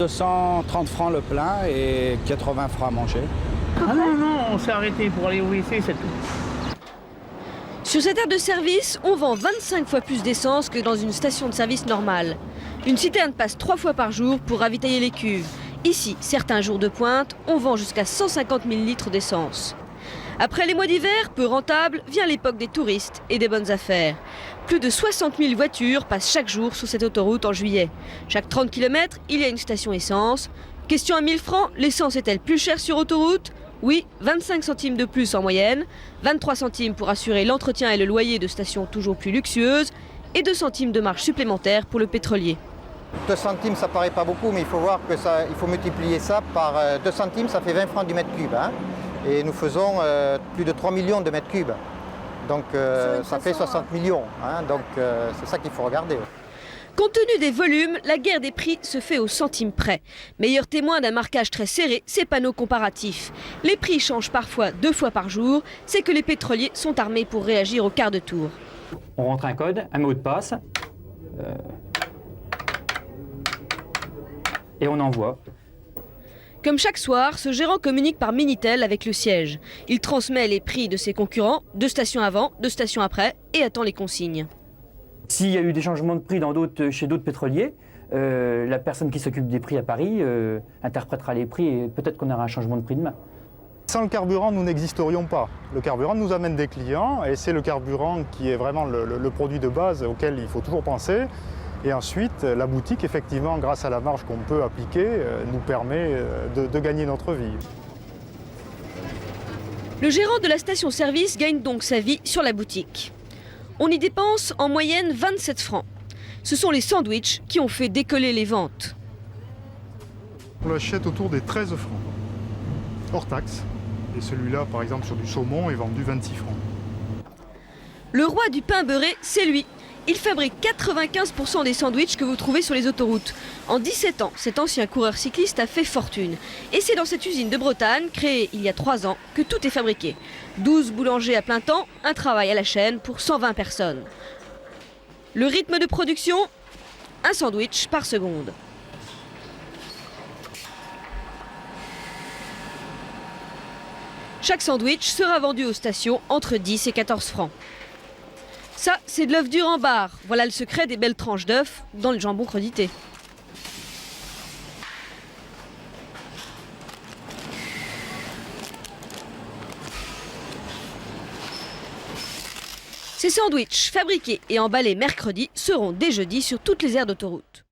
230 francs le plein et 80 francs à manger. Ah non, non, on s'est arrêté pour aller au WC, c'est tout. Sur cette aire de service, on vend 25 fois plus d'essence que dans une station de service normale. Une citerne passe 3 fois par jour pour ravitailler les cuves. Ici, certains jours de pointe, on vend jusqu'à 150 000 litres d'essence. Après les mois d'hiver, peu rentables, vient l'époque des touristes et des bonnes affaires. Plus de 60 000 voitures passent chaque jour sur cette autoroute en juillet. Chaque 30 km, il y a une station essence. Question à 1000 francs, l'essence est-elle plus chère sur autoroute ? Oui, 25 centimes de plus en moyenne, 23 centimes pour assurer l'entretien et le loyer de stations toujours plus luxueuses et 2 centimes de marge supplémentaire pour le pétrolier. 2 centimes, ça paraît pas beaucoup, mais il faut voir que il faut multiplier ça par 2 centimes, ça fait 20 francs du mètre cube. Hein. Et nous faisons plus de 3 millions de mètres cubes. Donc ça fait 60 millions. Hein. Donc c'est ça qu'il faut regarder. Compte tenu des volumes, la guerre des prix se fait au centime près. Meilleur témoin d'un marquage très serré, ces panneaux comparatifs. Les prix changent parfois 2 fois par jour. C'est que les pétroliers sont armés pour réagir au quart de tour. On rentre un code, un mot de passe, et on envoie. Comme chaque soir, ce gérant communique par Minitel avec le siège. Il transmet les prix de ses concurrents, de station avant, de station après, et attend les consignes. S'il y a eu des changements de prix chez d'autres pétroliers, la personne qui s'occupe des prix à Paris interprétera les prix et peut-être qu'on aura un changement de prix demain. Sans le carburant, nous n'existerions pas. Le carburant nous amène des clients et c'est le carburant qui est vraiment le produit de base auquel il faut toujours penser. Et ensuite, la boutique, effectivement, grâce à la marge qu'on peut appliquer, nous permet de gagner notre vie. Le gérant de la station-service gagne donc sa vie sur la boutique. On y dépense en moyenne 27 francs. Ce sont les sandwichs qui ont fait décoller les ventes. On l'achète autour des 13 francs, hors taxe. Et celui-là, par exemple, sur du saumon, est vendu 26 francs. Le roi du pain beurré, c'est lui. Il fabrique 95% des sandwichs que vous trouvez sur les autoroutes. En 17 ans, cet ancien coureur cycliste a fait fortune. Et c'est dans cette usine de Bretagne, créée il y a 3 ans, que tout est fabriqué. 12 boulangers à plein temps, un travail à la chaîne pour 120 personnes. Le rythme de production, un sandwich par seconde. Chaque sandwich sera vendu aux stations entre 10 et 14 francs. Ça, c'est de l'œuf dur en barre. Voilà le secret des belles tranches d'œuf dans le jambon crudité. Ces sandwichs fabriqués et emballés mercredi seront dès jeudi sur toutes les aires d'autoroute.